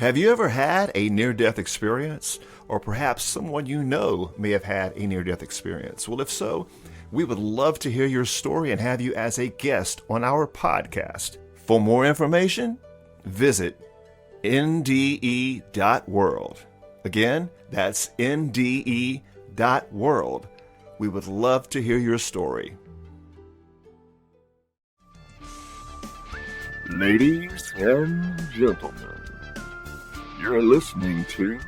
Have you ever had a near-death experience? Or perhaps someone you know may have had a near-death experience? Well, if so, we would love to hear your story and have you as a guest on our podcast. For more information, visit NDE.world. Again, that's NDE.world. We would love to hear your story. Ladies and gentlemen, you're listening to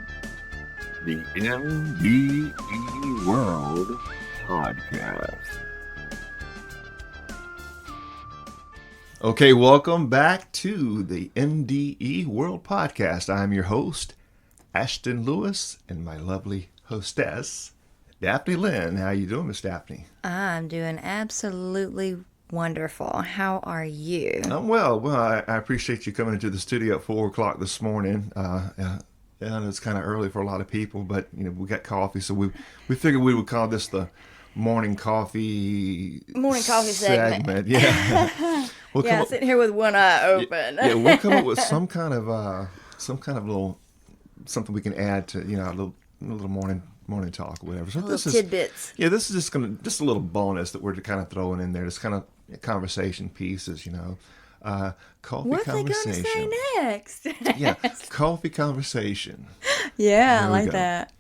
the NDE World Podcast. Okay, welcome back to the NDE World Podcast. I'm your host, Ashton Lewis, and my lovely hostess, Daphne Lynn. How you doing, Miss Daphne? I'm doing absolutely wonderful. How are you? I'm well. Well, I appreciate you coming into the studio at 4 o'clock this morning. And it's kind of early for a lot of people, but we got coffee, so we figured we would call this the morning coffee segment. Yeah. Sitting here with one eye open. Yeah, we'll come up with some kind of little something we can add to a little morning talk or whatever. So little tidbits. This is just a little bonus that we're kind of throwing in there. Just kind of conversation pieces, coffee What's conversation. What are they going to say next? Yeah, coffee conversation. Yeah, I like that.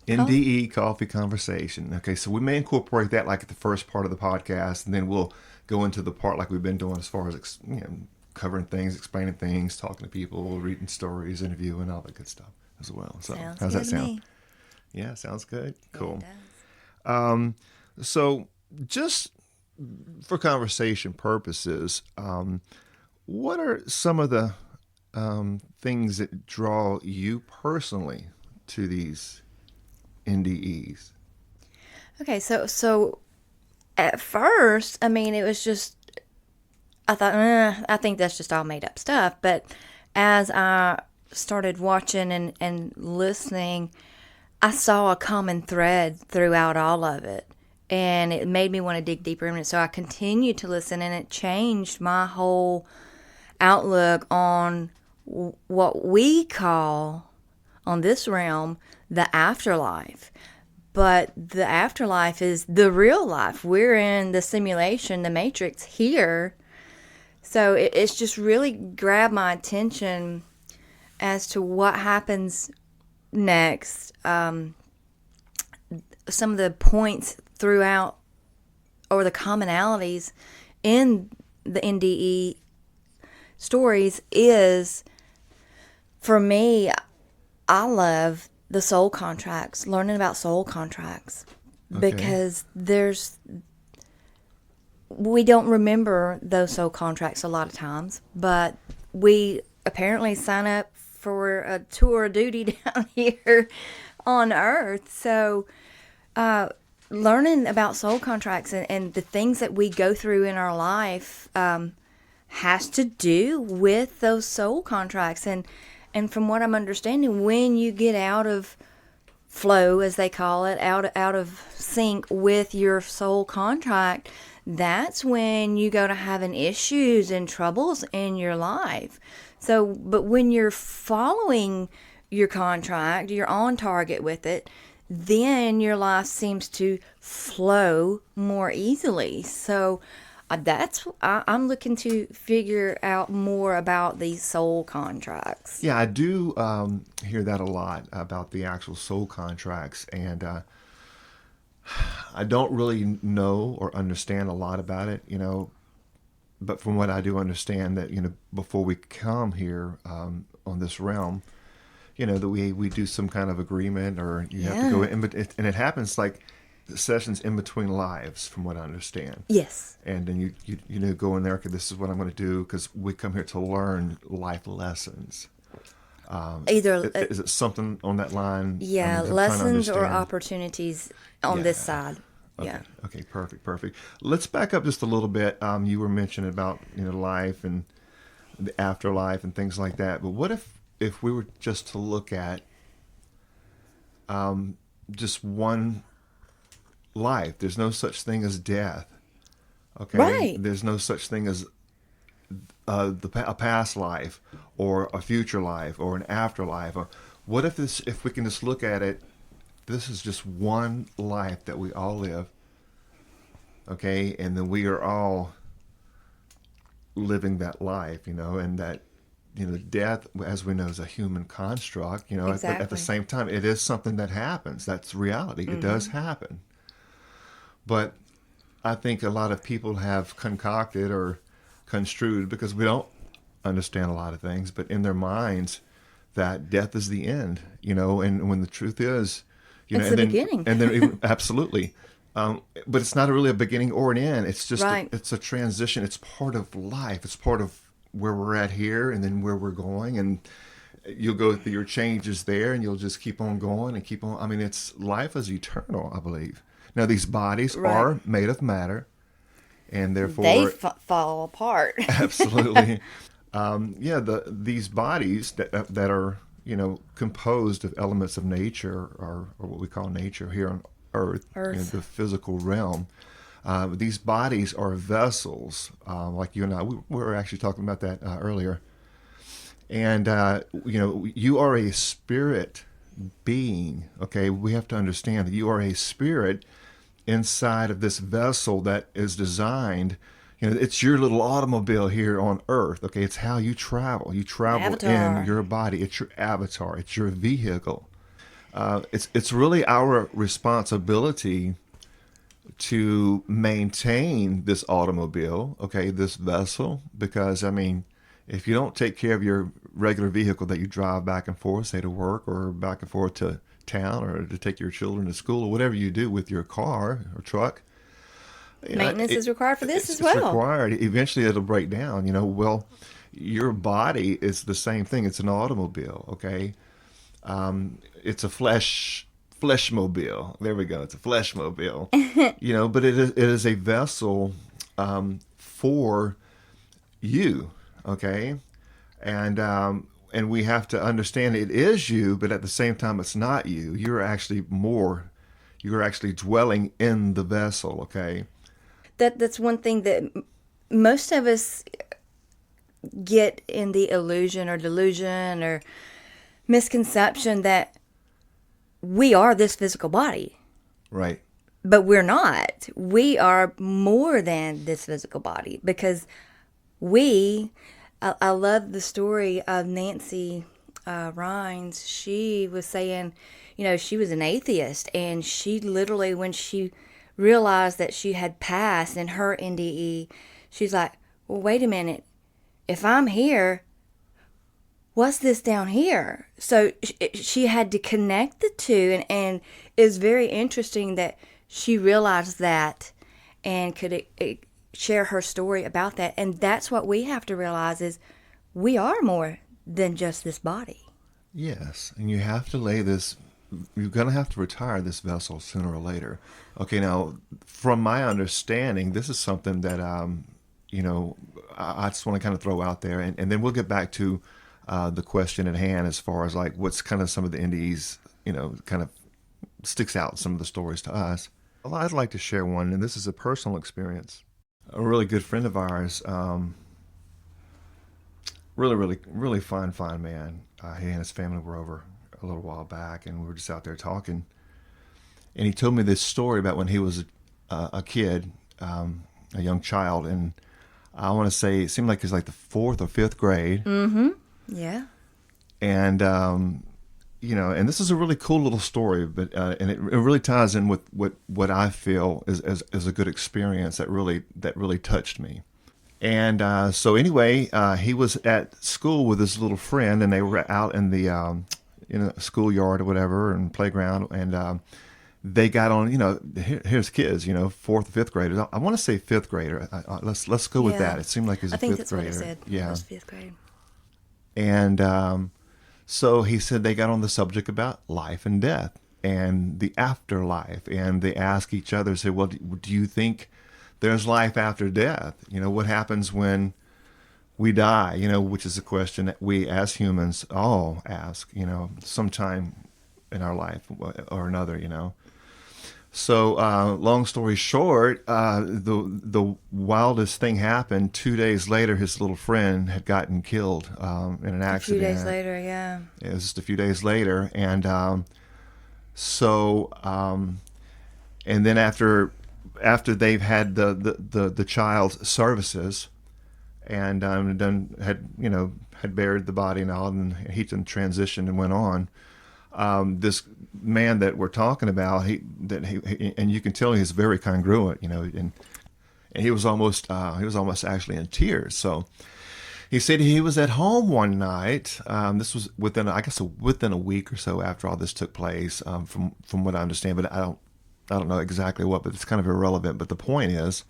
NDE coffee conversation. Okay, so we may incorporate that like at the first part of the podcast, and then we'll go into the part like we've been doing as far as covering things, explaining things, talking to people, reading stories, interviewing, all that good stuff as well. So sounds how's good that to sound? me. Yeah, sounds good. Cool. Yeah, it does. So just for conversation purposes, what are some of the things that draw you personally to these NDEs? Okay, so at first, it was just, I thought, I think that's just all made up stuff. But as I started watching and listening, I saw a common thread throughout all of it. And it made me want to dig deeper in it. So I continued to listen, and it changed my whole outlook on what we call, on this realm, the afterlife. But the afterlife is the real life. We're in the simulation, the matrix here. So it's just really grabbed my attention as to what happens next. Some of the points throughout, or the commonalities in the NDE stories is, for me, I love the soul contracts, learning about soul contracts, because we don't remember those soul contracts a lot of times, but we apparently sign up for a tour of duty down here on Earth. So learning about soul contracts and the things that we go through in our life has to do with those soul contracts. And from what I'm understanding, when you get out of flow, as they call it, out of sync with your soul contract, that's when you go to having issues and troubles in your life. So, but when you're following your contract, you're on target with it, then your life seems to flow more easily. So I'm looking to figure out more about these soul contracts. Yeah, I do hear that a lot about the actual soul contracts, and I don't really know or understand a lot about it, but from what I do understand that, before we come here on this realm, that we do some kind of agreement, or you have to go in, and it happens like sessions in between lives, from what I understand. Yes. And then you go in there, okay, this is what I'm going to do, because we come here to learn life lessons. Is it something on that line? Yeah, lessons or opportunities on this side. Okay. Yeah. Okay, perfect. Let's back up just a little bit. You were mentioning about life and the afterlife and things like that. But what if we were just to look at just one life? There's no such thing as death. Okay. Right. There's no such thing as a past life or a future life or an afterlife? Or what if if we can just look at it, this is just one life that we all live, okay? And then we are all living that life, and that, death, as we know, is a human construct, but at the Exactly. same time, it is something that happens. That's reality. It does happen. But I think a lot of people have concocted or construed, because we don't understand a lot of things, but in their minds, that death is the end, and when the truth is, It's the beginning. and then even, absolutely. But it's not really a beginning or an end. It's just Right. it's a transition. It's part of life. It's part of where we're at here and then where we're going. And you'll go through your changes there, and you'll just keep on going and keep on. I mean, life is eternal, I believe. Now, these bodies Right. are made of matter, and therefore They fall apart. absolutely. These bodies that are composed of elements of nature, or what we call nature here on Earth, the physical realm. These bodies are vessels, like you and I. We were actually talking about that earlier. And you are a spirit being. Okay, we have to understand that you are a spirit inside of this vessel that is designed. It's your little automobile here on Earth. Okay, it's how you travel. You travel Avatar. in your body. It's your avatar. It's your vehicle. It's really our responsibility to maintain this automobile. Okay, this vessel, because I mean, if you don't take care of your regular vehicle that you drive back and forth, say to work or back and forth to town or to take your children to school or whatever you do with your car or truck, Maintenance is required for this as it's well. required. Eventually, it'll break down. Well, your body is the same thing. It's an automobile. Okay, it's a fleshmobile. There we go. It's a fleshmobile. But it is a vessel for you. Okay, and we have to understand it is you, but at the same time, it's not you. You're actually more. You're actually dwelling in the vessel. Okay. That's one thing that most of us get in the illusion or delusion or misconception that we are this physical body. Right. But we're not. We are more than this physical body, because I love the story of Nancy Rhines. She was saying, she was an atheist, and she literally, when she realized that she had passed in her NDE, she's like, well, wait a minute. If I'm here, what's this down here? So she had to connect the two, and it's very interesting that she realized that and could share her story about that. And that's what we have to realize, is we are more than just this body. Yes, and you have to lay this. You're going to have to retire this vessel sooner or later. Okay, now, from my understanding, this is something that, I just want to kind of throw out there, and then we'll get back to the question at hand as far as like what's kind of some of the NDEs, kind of sticks out some of the stories to us. Well, I'd like to share one, and this is a personal experience. A really good friend of ours, really, really, really fine man. He and his family were over a little while back, and we were just out there talking. And he told me this story about when he was a kid, a young child, and I want to say it seemed like it was like the 4th or 5th grade. Mm-hmm. Yeah. And and this is a really cool little story, but and it really ties in with what I feel is a good experience that really touched me. And so anyway, he was at school with his little friend, and they were out in the schoolyard or whatever, and playground, and they got on. Here's kids, 4th or 5th graders. I want to say 5th grader. Let's go with that. It seemed like he was a 5th grader. I think that's what it said. Yeah, It was 5th grade. and so he said they got on the subject about life and death and the afterlife, and they asked each other, say, well, do you think there's life after death? What happens when we die? Which is a question that we as humans all ask, sometime in our life or another, So, long story short, the wildest thing happened. 2 days later, his little friend had gotten killed in an A few accident. days later, yeah. It was just a few days later, and so and then after they've had the child's services, and had buried the body and all, and he then transitioned and went on. This man that we're talking about, and you can tell he's very congruent, and he was almost actually in tears. So he said he was at home one night. This was within a week or so after all this took place, from what I understand, but I don't know exactly what, but it's kind of irrelevant. But the point is,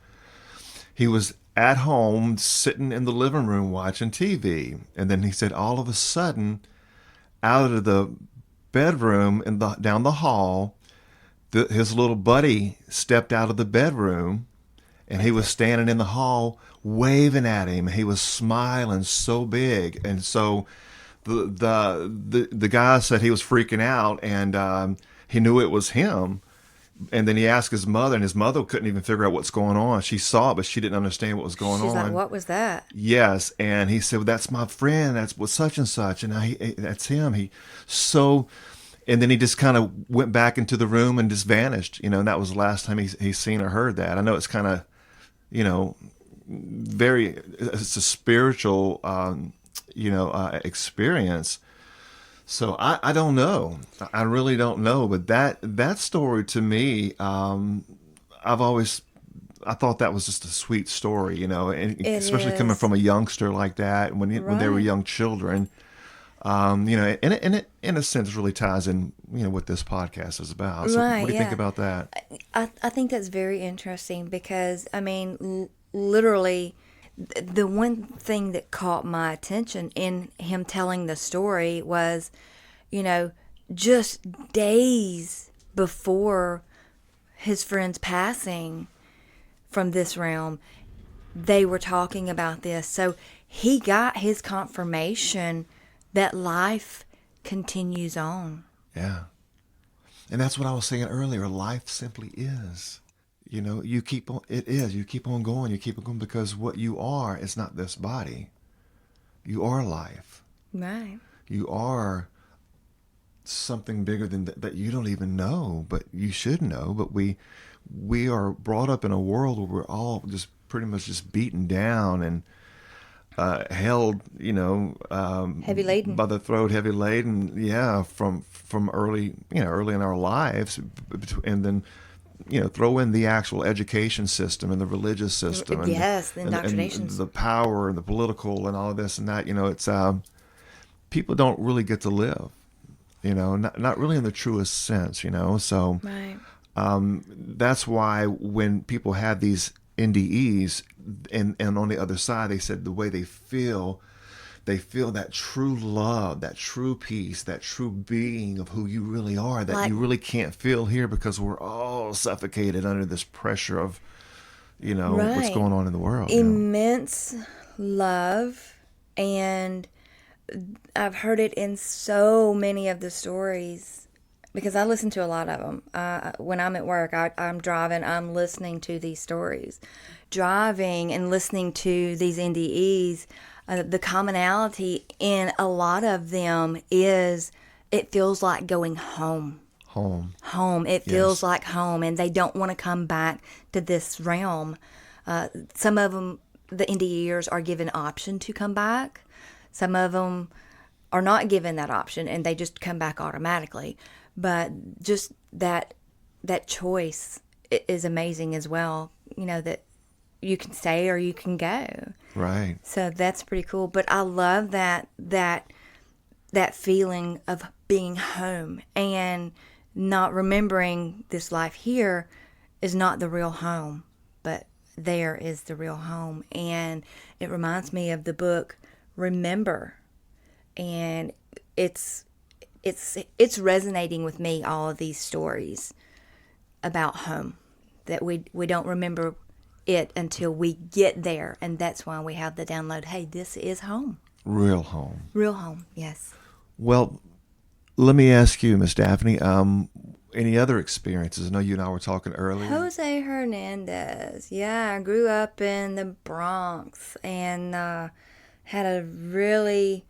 he was at home sitting in the living room watching TV, and then he said all of a sudden, out of the bedroom and down the hall, his little buddy stepped out of the bedroom, and he was standing in the hall waving at him. He was smiling so big, and so the guy said he was freaking out, and he knew it was him. And then he asked his mother, and his mother couldn't even figure out what's going on. She saw it, but she didn't understand what was going on. She's like, what was that? Yes, and he said, well, that's my friend. That's what such and such, and that's him. And then he just kind of went back into the room and just vanished. And that was the last time he's seen or heard that. I know it's kind of, it's a spiritual, experience. So I don't know. I really don't know. But that story to me, I thought that was just a sweet story, and especially coming from a youngster like that, when they were young children. And it in a sense really ties in, what this podcast is about. So what do you think about that? I think that's very interesting because, literally, the one thing that caught my attention in him telling the story was, just days before his friend's passing from this realm, they were talking about this. So he got his confirmation that life continues on. Yeah. And that's what I was saying earlier. Life simply is. You keep on. It is. You keep on going. You keep on going because what you are is not this body. You are life. Right. You are something bigger than that you don't even know, but you should know. But we are brought up in a world where we're all just pretty much just beaten down and held, heavy laden by the throat, heavy laden. Yeah, from early in our lives, and then. Throw in the actual education system and the religious system. And, yes, the indoctrination. And the power and the political and all of this and that. It's people don't really get to live. Not really in the truest sense. So right. That's why when people have these NDEs, and on the other side, they said the way they feel that true love, that true peace, that true being of who you really are, that you really can't feel here because we're all suffocated under this pressure of, right. what's going on in the world. Immense love, and I've heard it in so many of the stories because I listen to a lot of them. When I'm at work, I'm driving, I'm listening to these stories. Driving and listening to these NDEs, the commonality in a lot of them is it feels like going home. Home. It feels like home, and they don't want to come back to this realm. Some of them, the NDEers, are given option to come back. Some of them are not given that option, and they just come back automatically. But just that choice is amazing as well. That you can stay or you can go. Right. So that's pretty cool. But I love that feeling of being home and not remembering this life here is not the real home, but there is the real home. And it reminds me of the book Remember. And it's resonating with me, all of these stories about home, that we don't remember it until we get there, and that's why we have the download. Hey, this is home. Real home. Real home, yes. Well, let me ask you, Miss Daphne, any other experiences? I know you and I were talking earlier. Jose Hernandez. Yeah, I grew up in the Bronx and had a really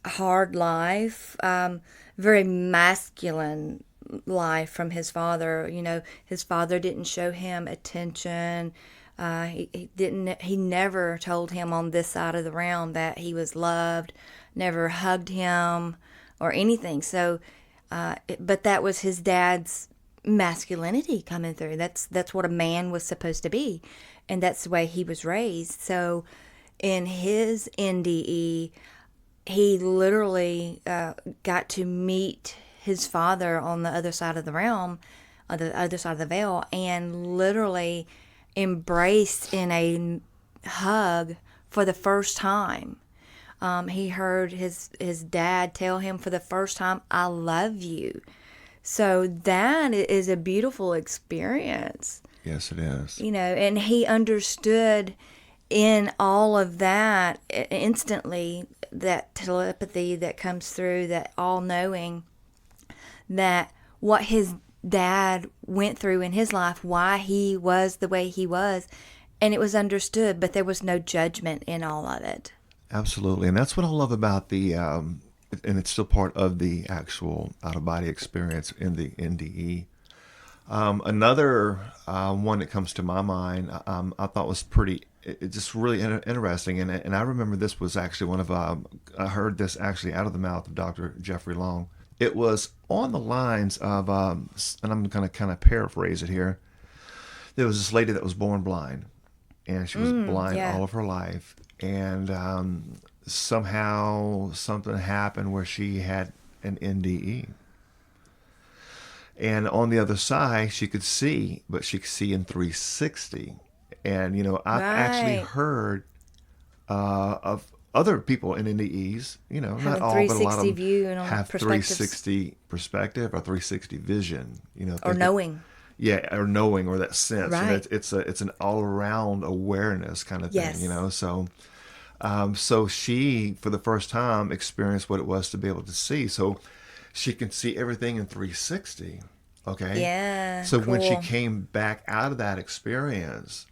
hard life, very masculine life from his father. You know, his father didn't show him attention. He never told him on this side of the realm that he was loved, never hugged him or anything. So, but that was his dad's masculinity coming through. That's what a man was supposed to be, and that's the way he was raised. So, in his NDE, he literally got to meet his father on the other side of the realm, on the other side of the veil, and literally embraced in a hug for the first time. He heard his dad tell him for the first time, "I love you." So that is a beautiful experience. Yes, it is. You know, and he understood in all of that instantly, that telepathy that comes through, that all-knowing, that what his dad went through in his life, why he was the way he was, and it was understood, but there was no judgment in all of it. Absolutely. And that's what I love about the, and it's still part of the actual out-of-body experience in the NDE. Another one that comes to my mind, I thought was it's just really interesting. And I remember this was actually one of, I heard this actually out of the mouth of Dr. Jeffrey Long. It was on the lines of, and I'm going to kind of paraphrase it here. There was this lady that was born blind, and she was blind all of her life. And somehow something happened where she had an NDE. And on the other side, she could see, but she could see in 360. And, you know, I've actually heard of other people in NDEs, you know, not all, but a lot of them view and have 360 perspective or 360 vision, you know. Or knowing. Or knowing, or that sense. Right. And it's an all-around awareness kind of thing, you know. So, so she, for the first time, experienced what it was to be able to see. So she can see everything in 360, okay? Yeah, So cool. when she came back out of that experience,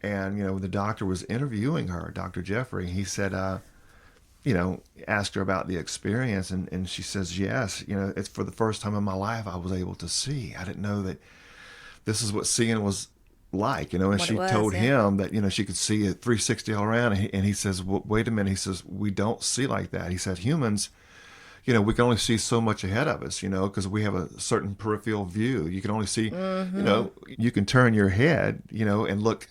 and, you know, the doctor was interviewing her, Dr. Jeffrey, he said, you know, asked her about the experience, and she says, yes, you know, it's for the first time in my life I was able to see. I didn't know that this is what seeing was like, you know, and she told him that, you know, she could see it 360 all around, and he says, well, wait a minute, he says, we don't see like that. He said, humans, you know, we can only see so much ahead of us, you know, because we have a certain peripheral view. You can only see, you know, you can turn your head, you know, and look,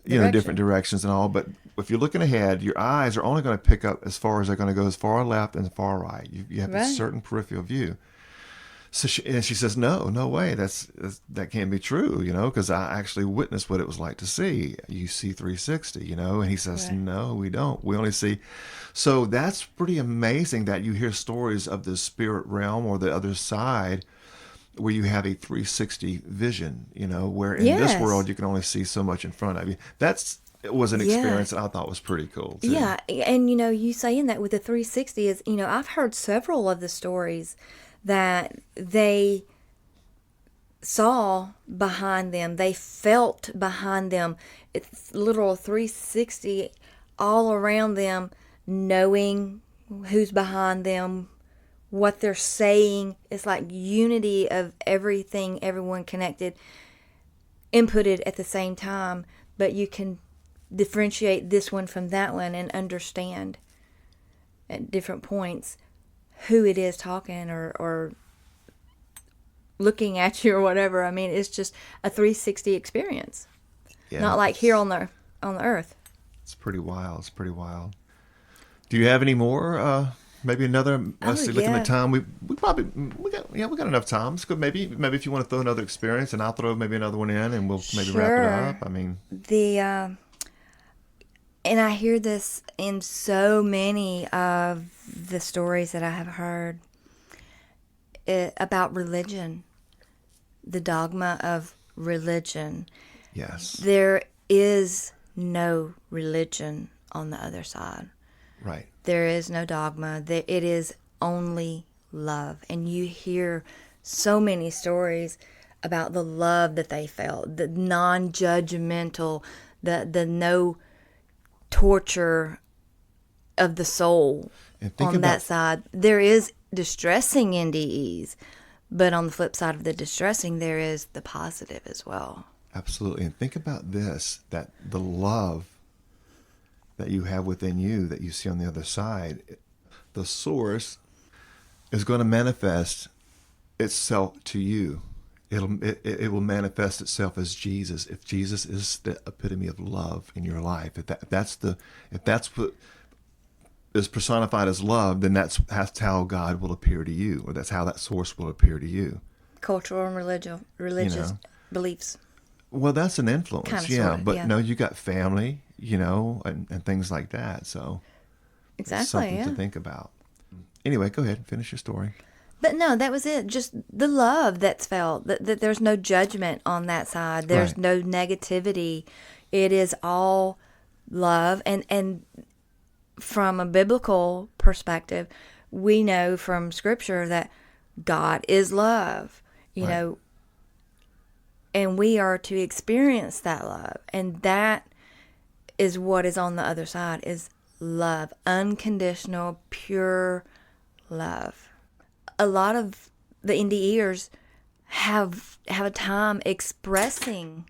you know, different directions and all. But if you're looking ahead, your eyes are only going to pick up as far as they're going to go, as far left and far right. You have a certain peripheral view. So she says, no way, that can't be true, you know, because I actually witnessed what it was like to see. You see 360, you know, and he says, no, we don't. We only see. So that's pretty amazing that you hear stories of the spirit realm or the other side where you have a 360 vision, you know, where in this world you can only see so much in front of you. It was an experience that I thought was pretty cool, too. Yeah, and, you know, you saying that with the 360 is, you know, I've heard several of the stories that they saw behind them, they felt behind them. It's literal 360 all around them, knowing who's behind them, what they're saying. It's like unity of everything, everyone connected, inputted at the same time, but you can differentiate this one from that one and understand at different points who it is talking or looking at you or whatever. I mean, it's just a 360 experience. Yeah, not like here on the earth. It's pretty wild. Do you have any more? Maybe another. Let's see. Looking at time, we got enough time. So maybe if you want to throw another experience, and I'll throw maybe another one in, and we'll maybe wrap it up. I mean, and I hear this in so many of the stories that I have heard about religion, the dogma of religion. Yes. There is no religion on the other side. Right. There is no dogma. It is only love. And you hear so many stories about the love that they felt, the non-judgmental, the no torture of the soul on that side. There is distressing NDEs, but on the flip side of the distressing, there is the positive as well. Absolutely. And think about this, that the love that you have within you that you see on the other side, the source is going to manifest itself to you. It will manifest itself as Jesus. If Jesus is the epitome of love in your life, if that's what is personified as love, then that's how God will appear to you, or that's how that source will appear to you. Cultural and religious beliefs. Well, that's an influence, Kind of, yeah. sorta, But yeah. no, you got family, and things like that. So Exactly, it's something yeah. to think about. Anyway, go ahead and finish your story. But no, that was it. Just the love that's felt. That there's no judgment on that side. There's Right. no negativity. It is all love. And from a biblical perspective, we know from Scripture that God is love. You Right. know, and we are to experience that love. And that is what is on the other side, is love. Unconditional, pure love. A lot of the NDEers have a time expressing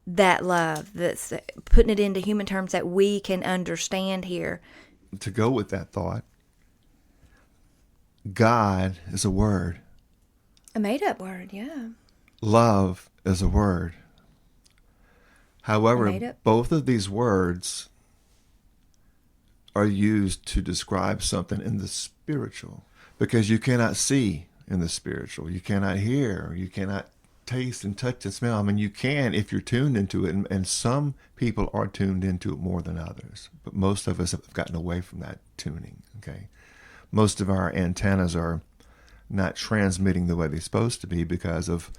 that love, that's putting it into human terms that we can understand here. To go with that thought, God is a word. A made-up word, yeah. Love is a word. However, Made up. both of these words are used to describe something in the spiritual, because you cannot see in the spiritual. You cannot hear. You cannot taste and touch and smell. I mean, you can if you're tuned into it, and some people are tuned into it more than others. But most of us have gotten away from that tuning, okay? Most of our antennas are not transmitting the way they're supposed to be because of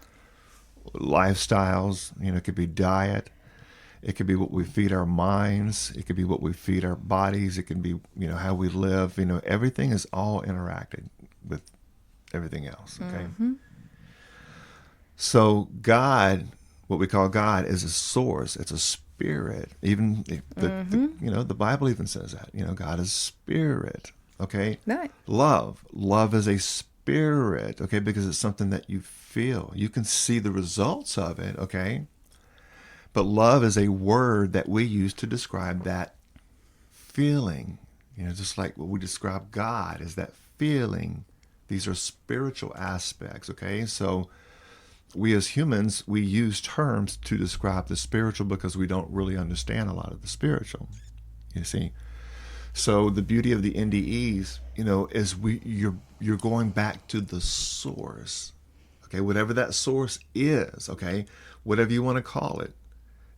lifestyles. It could be diet. It could be what we feed our minds. It could be what we feed our bodies. It can be, how we live. Everything is all interacted with everything else, okay? Mm-hmm. So God, what we call God, is a source. It's a spirit. Even the Bible even says that. God is spirit, okay? Right. Love is a spirit, okay, because it's something that you feel. You can see the results of it, okay? But love is a word that we use to describe that feeling. Just like what we describe God as that feeling. These are spiritual aspects, okay? So we as humans, we use terms to describe the spiritual because we don't really understand a lot of the spiritual, you see. So the beauty of the NDEs, is you're going back to the source, okay? Whatever that source is, okay? Whatever you want to call it.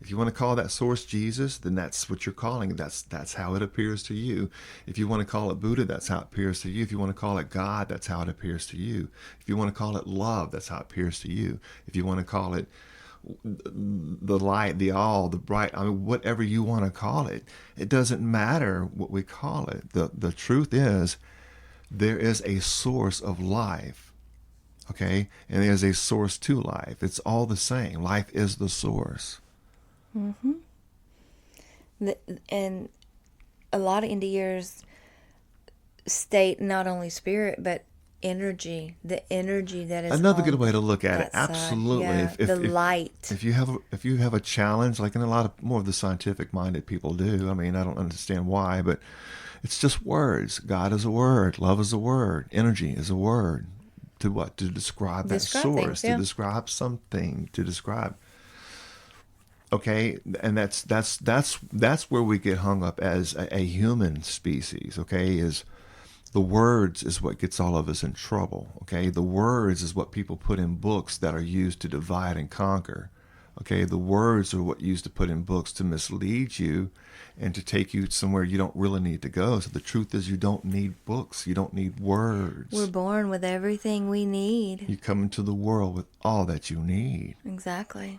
If you want to call that source Jesus, then that's what you're calling it. That's how it appears to you. If you want to call it Buddha, that's how it appears to you. If you want to call it God, that's how it appears to you. If you want to call it love, that's how it appears to you. If you want to call it the light, the all, the bright, whatever you want to call it, it doesn't matter what we call it. The truth is, there is a source of life, okay? And there's a source to life. It's all the same. Life is the source. Mm-hmm. And a lot of NDEers state not only spirit, but energy. The energy that is Another on good way to look at it. that side. Absolutely. Yeah, the light. If you have a challenge, like in a lot of more of the scientific minded people do. I don't understand why, but it's just words. God is a word. Love is a word. Energy is a word. To what? To describe that Describe source. things, yeah. To describe something. To describe. Okay, and that's where we get hung up as a human species. Okay, is the words is what gets all of us in trouble. Okay, the words is what people put in books that are used to divide and conquer. Okay, the words are what used to put in books to mislead you and to take you somewhere you don't really need to go. So the truth is, you don't need books. You don't need words. We're born with everything we need. You come into the world with all that you need. Exactly.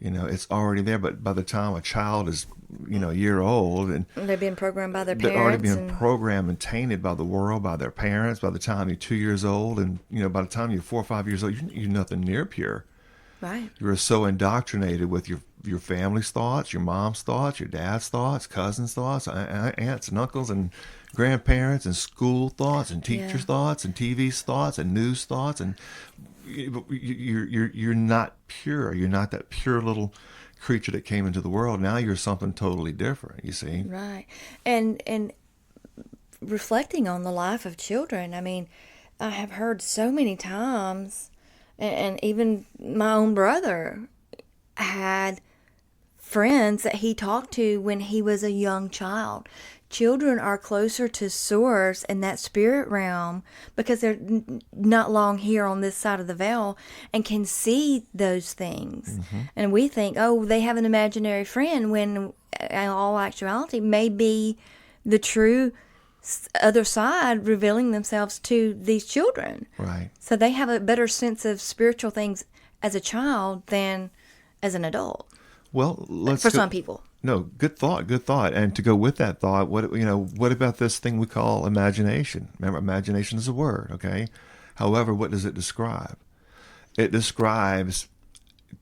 It's already there. But by the time a child is, a year old, and they're being programmed by their they're parents. already being programmed and tainted by the world, by their parents. By the time you're 2 years old, and by the time you're 4 or 5 years old, you're nothing near pure. Right. You're so indoctrinated with your family's thoughts, your mom's thoughts, your dad's thoughts, cousins' thoughts, aunts and uncles and grandparents, and school thoughts, and teachers' thoughts, and TV's thoughts, and news thoughts, and you're not pure. You're not that pure little creature that came into the world. Now you're something totally different. You see, Right. And reflecting on the life of children, I mean, I have heard so many times, and even my own brother had friends that he talked to when he was a young child. Children are closer to source in that spirit realm because they're not long here on this side of the veil and can see those things. And we think, oh, they have an imaginary friend, when in all actuality may be the true other side revealing themselves to these children. right? So they have a better sense of spiritual things as a child than as an adult. Well, let's For some people. No, good thought, good thought. And to go with that thought, what about this thing we call imagination? Remember, imagination is a word, okay? However, what does it describe? It describes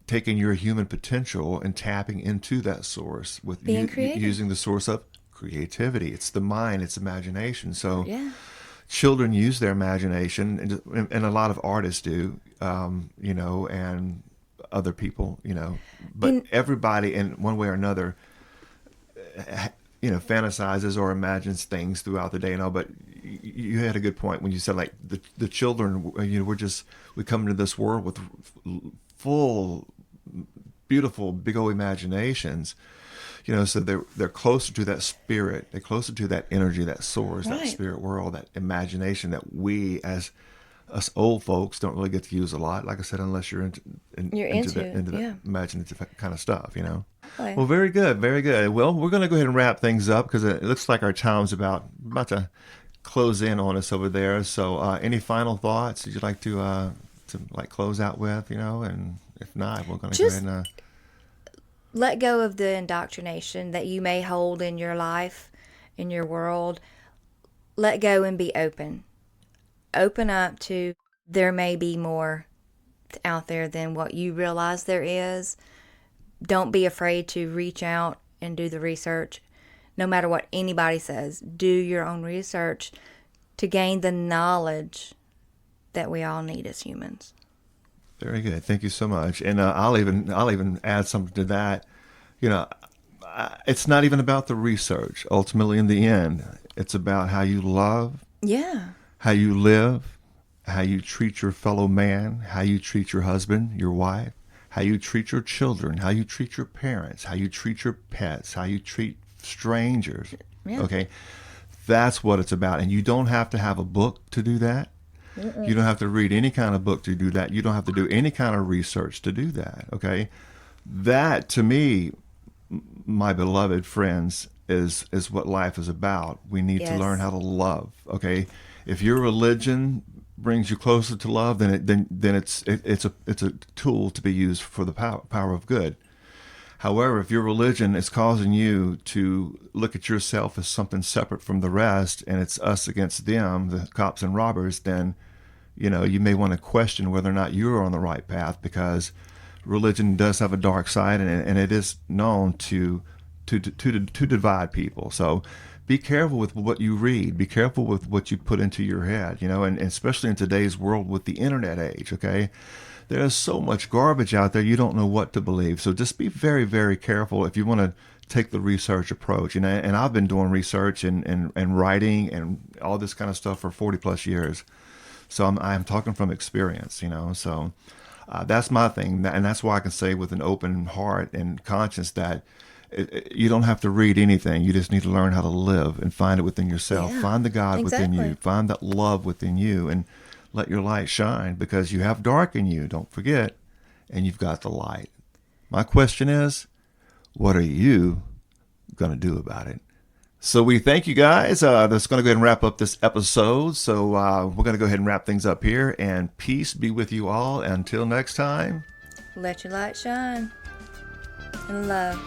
taking your human potential and tapping into that source with Being creative. using the source of creativity. It's the mind, it's imagination. So Yeah. children use their imagination, and a lot of artists do, and other people, but everybody in one way or another, fantasizes or imagines things throughout the day and all. But you had a good point when you said, like, the children, we come into this world with full, beautiful, big old imaginations, so they're closer to that spirit, they're closer to that energy, that source, that Right. spirit world, that imagination that we as us old folks don't really get to use a lot. Like I said, unless you're into that imaginative kind of stuff, Okay. Well, very good, very good. Well, we're going to go ahead and wrap things up because it looks like our time's about to close in on us over there. So, any final thoughts that you'd like to close out with, And if not, we're going to go Just- ahead and. Let go of the indoctrination that you may hold in your life, in your world. Let go and be open. Open up to there may be more out there than what you realize there is. Don't be afraid to reach out and do the research. No matter what anybody says, do your own research to gain the knowledge that we all need as humans. Very good. Thank you so much. And I'll even add something to that. It's not even about the research. Ultimately, in the end, it's about how you love, Yeah. how you live, how you treat your fellow man, how you treat your husband, your wife, how you treat your children, how you treat your parents, how you treat your pets, how you treat strangers. Yeah. Okay? That's what it's about. And you don't have to have a book to do that. You don't have to read any kind of book to do that. You don't have to do any kind of research to do that. Okay? That, to me, my beloved friends, is what life is about. We need to Yes. learn how to love. Okay? If your religion brings you closer to love, then it's a tool to be used for the power of good. However, if your religion is causing you to look at yourself as something separate from the rest, and it's us against them, the cops and robbers, then you may want to question whether or not you're on the right path, because religion does have a dark side, and it is known to divide people. So be careful with what you read. Be careful with what you put into your head, and especially in today's world with the internet age, okay? There's so much garbage out there, you don't know what to believe. So just be very, very careful if you want to take the research approach. And I've been doing research and writing and all this kind of stuff for 40 plus years. So I'm talking from experience, So that's my thing. And that's why I can say with an open heart and conscience that you don't have to read anything. You just need to learn how to live and find it within yourself. Yeah, Find the God within exactly. you. Find that love within you, and let your light shine, because you have dark in you, don't forget, and you've got the light. My question is, what are you going to do about it? So we thank you guys. That's going to go ahead and wrap up this episode. So we're going to go ahead and wrap things up here, and peace be with you all. Until next time. Let your light shine. and love.